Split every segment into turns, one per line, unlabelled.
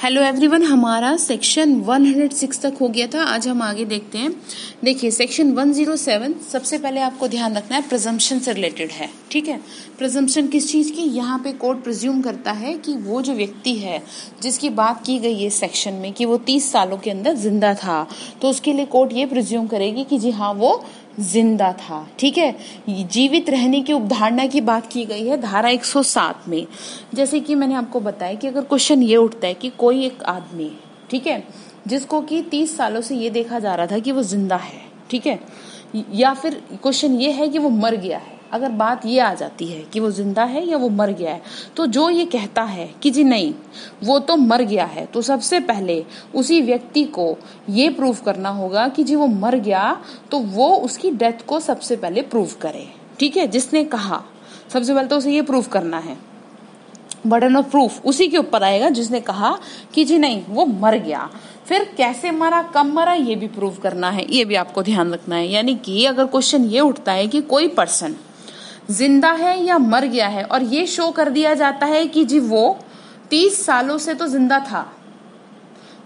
Hello everyone, हमारा section 106 तक हो गया था। आज हम आगे देखते हैं। देखिए सेक्शन 107 सबसे पहले आपको ध्यान रखना है प्रिजम्पशन से रिलेटेड है। ठीक है, प्रिजम्पशन किस चीज़ की? यहाँ पे कोर्ट प्रिज्यूम करता है कि वो जो व्यक्ति है जिसकी बात की गई है सेक्शन में कि वो 30 सालों के अंदर जिंदा था, तो उसके लिए कोर्ट ये प्रिज्यूम करेगी कि जी हाँ वो जिंदा था। ठीक है, जीवित रहने की उपधारणा की बात की गई है धारा 107 में। जैसे कि मैंने आपको बताया कि अगर क्वेश्चन ये उठता है कि कोई एक आदमी, ठीक है, जिसको कि 30 सालों से ये देखा जा रहा था कि वो जिंदा है, ठीक है, या फिर क्वेश्चन ये है कि वो मर गया है, अगर बात ये आ जाती है कि वो जिंदा है या वो मर गया है, तो जो ये कहता है कि जी नहीं वो तो मर गया है, तो सबसे पहले उसी व्यक्ति को ये प्रूव करना होगा कि जी वो मर गया, तो वो उसकी डेथ को सबसे पहले प्रूव करे। ठीक है, जिसने कहा सबसे पहले तो उसे ये प्रूव करना है। बर्डन ऑफ प्रूफ उसी के ऊपर आएगा जिसने कहा कि जी नहीं वो मर गया। फिर कैसे मरा, कब मरा, ये भी प्रूव करना है, ये भी आपको ध्यान रखना है। यानी कि अगर क्वेश्चन ये उठता है कि कोई पर्सन जिंदा है या मर गया है और ये शो कर दिया जाता है कि जी वो 30 सालों से तो जिंदा था,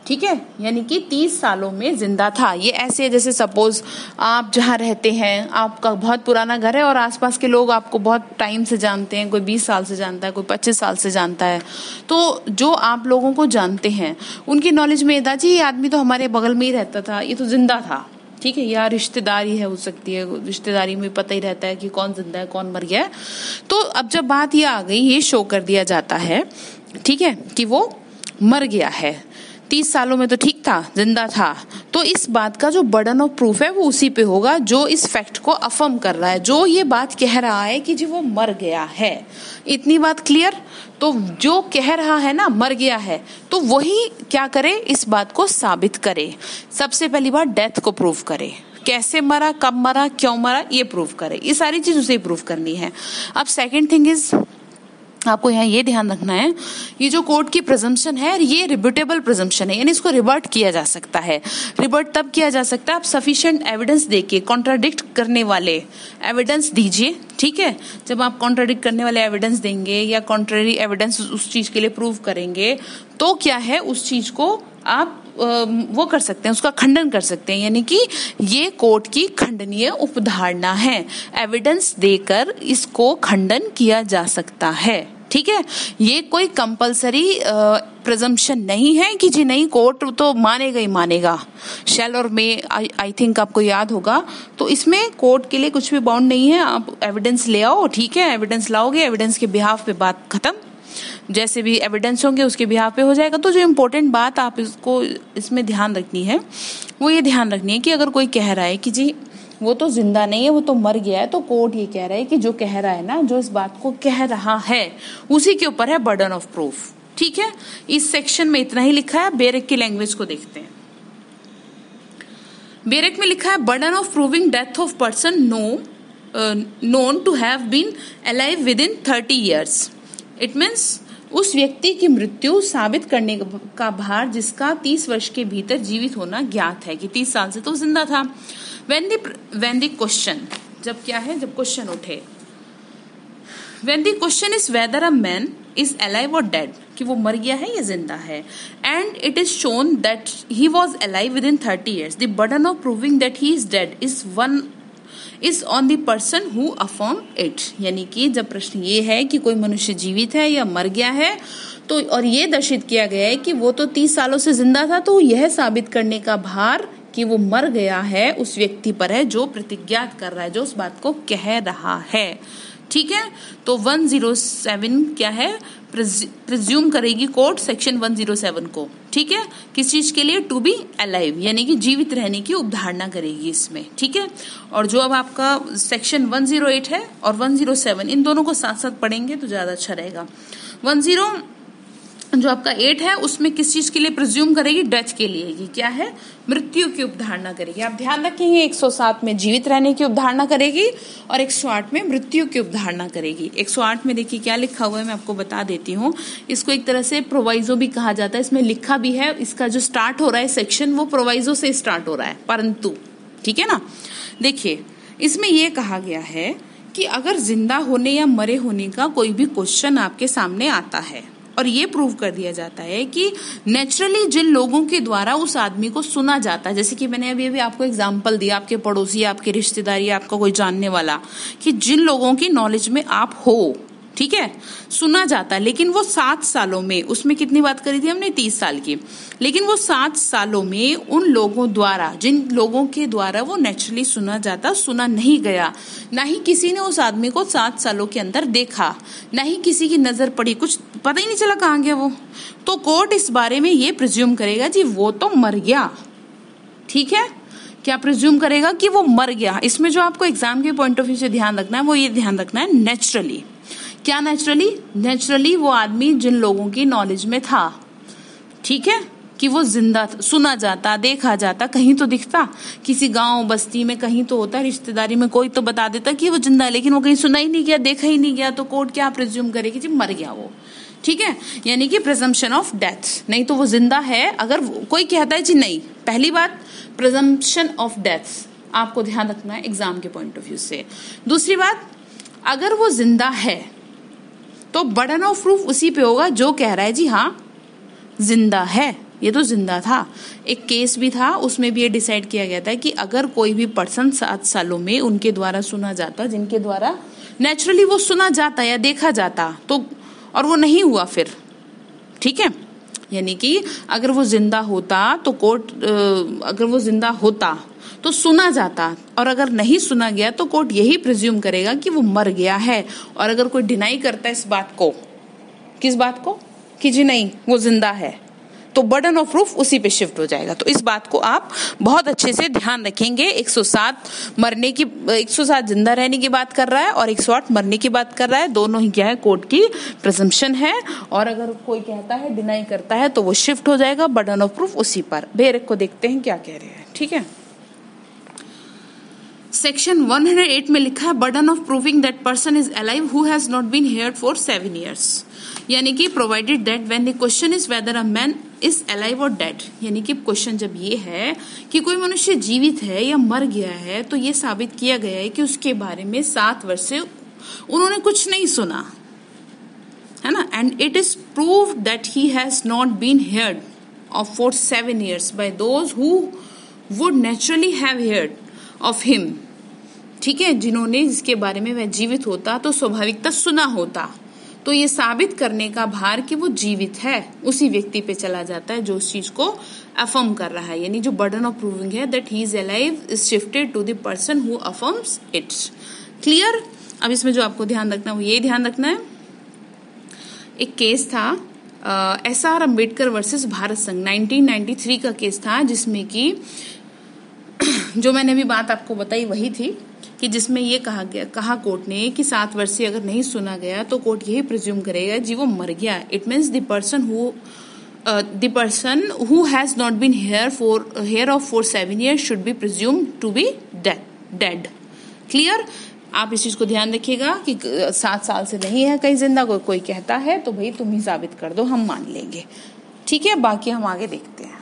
ठीक है, यानी कि 30 सालों में जिंदा था। ये ऐसे है जैसे सपोज आप जहाँ रहते हैं, आपका बहुत पुराना घर है और आसपास के लोग आपको बहुत टाइम से जानते हैं, कोई 20 साल से जानता है, कोई 25 साल से जानता है, तो जो आप लोगों को जानते हैं उनकी नॉलेज में था जी ये आदमी तो हमारे बगल में ही रहता था, ये तो जिंदा था। ठीक है, या रिश्तेदारी है हो सकती है, रिश्तेदारी में पता ही रहता है कि कौन जिंदा है कौन मर गया है। तो अब जब बात ये आ गई, ये शो कर दिया जाता है, ठीक है, कि वो मर गया है, 30 सालों में तो ठीक था, जिंदा था, तो इस बात का जो बर्डन ऑफ प्रूफ है वो उसी पे होगा जो इस फैक्ट को अफर्म कर रहा है, जो ये बात कह रहा है कि जी वो मर गया है। इतनी बात क्लियर? तो जो कह रहा है ना मर गया है, तो वही क्या करे, इस बात को साबित करे। सबसे पहली बात डेथ को प्रूव करे, कैसे मरा, कब मरा, क्यों मरा, ये प्रूव करे। ये सारी चीज उसे प्रूव करनी है। अब सेकेंड थिंग इज, आपको यहाँ ये ध्यान रखना है, ये जो कोर्ट की प्रिजम्पशन है ये रिब्यूटेबल प्रिजम्पशन है, यानी इसको रिबर्ट किया जा सकता है। रिबर्ट तब किया जा सकता है आप सफिशिएंट एविडेंस देके, कॉन्ट्राडिक्ट करने वाले एविडेंस दीजिए। ठीक है, जब आप कॉन्ट्राडिक्ट करने वाले एविडेंस देंगे या कॉन्ट्ररी एविडेंस उस चीज के लिए प्रूव करेंगे, तो क्या है उस चीज को आप वो कर सकते हैं, उसका खंडन कर सकते हैं। यानी कि ये कोर्ट की खंडनीय उपधारणा है, एविडेंस देकर इसको खंडन किया जा सकता है। ठीक है, ये कोई कंपलसरी प्रिजम्पशन नहीं है कि जी नहीं कोर्ट तो मानेगा ही मानेगा, शैल और मे, आई थिंक आपको याद होगा। तो इसमें कोर्ट के लिए कुछ भी बाउंड नहीं है, आप एविडेंस ले आओ, ठीक है, एविडेंस लाओगे, एविडेंस के बिहाफ पे बात खत्म, जैसे भी एविडेंस होंगे उसके बिहाफ पे हो जाएगा। तो जो इम्पोर्टेंट बात आप इसको इसमें ध्यान रखनी है वो ये ध्यान रखनी है कि अगर कोई कह रहा है कि जी वो तो जिंदा नहीं है, वो तो मर गया है, तो कोर्ट ये कह रहा है कि जो कह रहा है ना, जो इस बात को कह रहा है उसी के ऊपर है बर्डन ऑफ प्रूफ। ठीक है, इस सेक्शन में इतना ही लिखा है। बेरेक की लैंग्वेज को देखते हैं। बेरेक में लिखा है burden of proving death of person known to have been alive within 30 years। It means उस व्यक्ति की मृत्यु साबित करने का भार जिसका 30 वर्ष के भीतर जीवित होना ज्ञात है, कि 30 साल से तो जिंदा था। when the question, जब क्या है, जब क्वेश्चन उठे, when the question is whether a man is alive or dead, कि वो मर गया है या जिंदा है, and it is shown that he was alive within 30 years, the burden of proving that he is dead is on the person who affirm it। यानी कि जब प्रश्न ये है कि कोई मनुष्य जीवित है या मर गया है, तो और ये दर्शित किया गया है कि वो तो 30 सालों से जिंदा था, तो यह साबित करने का भार कि वो मर गया है उस व्यक्ति पर है जो प्रतिज्ञात कर रहा है, जो उस बात को कह रहा है। ठीक है, तो 107 क्या है, प्रिज्यूम करेगी कोर्ट सेक्शन 107 को। ठीक है, किस चीज के लिए? टू बी अलाइव, यानी कि जीवित रहने की उपधारणा करेगी इसमें। ठीक है, और जो अब आपका सेक्शन 108 है और 107, इन दोनों को साथ साथ पढ़ेंगे तो ज्यादा अच्छा रहेगा। 10 जो आपका 8 है उसमें किस चीज के लिए प्रिज्यूम करेगी? डेथ के लिए। ये क्या है? मृत्यु की उपधारणा करेगी। आप ध्यान रखेंगे 107 में जीवित रहने की उपधारणा करेगी और 108 में मृत्यु की उपधारणा करेगी। 108 में देखिए क्या लिखा हुआ है, मैं आपको बता देती हूँ। इसको एक तरह से प्रोवाइजो भी कहा जाता है, इसमें लिखा भी है, इसका जो स्टार्ट हो रहा है सेक्शन वो प्रोवाइजो से स्टार्ट हो रहा है, परंतु ठीक है ना। देखिए इसमें यह कहा गया है कि अगर जिंदा होने या मरे होने का कोई भी क्वेश्चन आपके सामने आता है और ये प्रूव कर दिया जाता है कि नेचुरली जिन लोगों के द्वारा उस आदमी को सुना जाता है, जैसे कि मैंने अभी आपको एग्जांपल दिया, आपके पड़ोसी, आपके रिश्तेदार, आपका कोई जानने वाला, कि जिन लोगों की नॉलेज में आप हो, ठीक है, सुना जाता है, लेकिन वो 7 सालों में, उसमें कितनी बात करी थी हमने, 30 साल की, लेकिन वो 7 सालों में उन लोगों द्वारा, जिन लोगों के द्वारा वो नेचुरली सुना जाता, सुना नहीं गया, ना ही किसी ने उस आदमी को 7 सालों के अंदर देखा, ना ही किसी की नजर पड़ी, कुछ पता ही नहीं चला कहाँ गया वो, तो कोर्ट इस बारे में ये प्रिज्यूम करेगा जी वो तो मर गया। ठीक है, क्या प्रिज्यूम करेगा कि वो मर गया। इसमें जो आपको एग्जाम के पॉइंट ऑफ व्यू से ध्यान रखना है वो ये ध्यान रखना है, नेचुरली। क्या नेचुरली? नेचुरली वो आदमी जिन लोगों की नॉलेज में था, ठीक है, कि वो जिंदा, सुना जाता, देखा जाता, कहीं तो दिखता, किसी गांव बस्ती में कहीं तो होता, रिश्तेदारी में कोई तो बता देता कि वो जिंदा है, लेकिन वो कहीं सुना ही नहीं गया, देखा ही नहीं गया, तो कोर्ट क्या प्रिज्यूम करेगी जी मर गया वो। ठीक है, यानी कि प्रिजम्पशन ऑफ डेथ, नहीं तो वो जिंदा है। अगर कोई कहता है जी नहीं, पहली बात प्रिजम्पशन ऑफ डेथ आपको ध्यान रखना है एग्जाम के पॉइंट ऑफ व्यू से। दूसरी बात, अगर वो जिंदा है तो बर्डन ऑफ प्रूफ उसी पे होगा जो कह रहा है जी हाँ जिंदा है, ये तो जिंदा था। एक केस भी था, उसमें भी ये डिसाइड किया गया था कि अगर कोई भी पर्सन 7 सालों में उनके द्वारा सुना जाता, जिनके द्वारा नेचुरली वो सुना जाता या देखा जाता, तो और वो नहीं हुआ फिर, ठीक है, यानी कि अगर वो जिंदा होता तो कोर्ट, अगर वो जिंदा होता तो सुना जाता, और अगर नहीं सुना गया तो कोर्ट यही प्रिज्यूम करेगा कि वो मर गया है। और अगर कोई डिनाई करता है इस बात को, किस बात को, कि जी नहीं वो जिंदा है, तो बर्डन ऑफ प्रूफ उसी पे शिफ्ट हो जाएगा। तो इस बात को आप बहुत अच्छे से ध्यान रखेंगे। 107 मरने की, 107 जिंदा रहने की बात कर रहा है और 108 मरने की बात कर रहा है, दोनों ही क्या है, कोर्ट की प्रिजम्पशन है। और अगर कोई कहता है, डिनाई करता है, तो वो शिफ्ट हो जाएगा बर्डन ऑफ प्रूफ उसी पर। बेरेक को देखते हैं क्या कह रहे हैं, ठीक है। सेक्शन 108 में लिखा है burden of proving that person is alive who has not been heard for 7 years, यानी कि provided that when the question is whether a man is alive और डेड, यानी कि क्वेश्चन जब ये है कि कोई मनुष्य जीवित है या मर गया है, तो ये साबित किया गया है कि उसके बारे में 7 वर्ष से उन्होंने कुछ नहीं सुना, है ना, and it is proved that he has not been heard of for 7 years by those who would naturally have heard of him, ठीक है, जिन्होंने, जिसके बारे में वह जीवित होता तो स्वाभाविकता सुना होता। तो ये साबित करने का भार कि वो जीवित है उसी व्यक्ति पे चला जाता है जो उस चीज को अफर्म कर रहा है, यानी जो बर्डन ऑफ प्रूविंग है that he is alive is shifted to the person who affirms it. Clear? अब इसमें जो आपको ध्यान रखना है वो ये ध्यान रखना है, एक केस था SR अम्बेडकर वर्सेस भारत संघ, 1993 का केस था, जिसमें कि जो मैंने अभी बात आपको बताई वही थी, कि जिसमें ये कहा कोर्ट ने कि 7 वर्ष से अगर नहीं सुना गया तो कोर्ट यही प्रिज्यूम करेगा जी वो मर गया। It means the person who has not been hear of for 7 years should be presume to be dead. Clear? आप इस चीज को ध्यान रखिएगा कि 7 साल से नहीं है कहीं जिंदा, कोई कहता है तो भाई तुम ही साबित कर दो, हम मान लेंगे। ठीक है, बाकी हम आगे देखते हैं।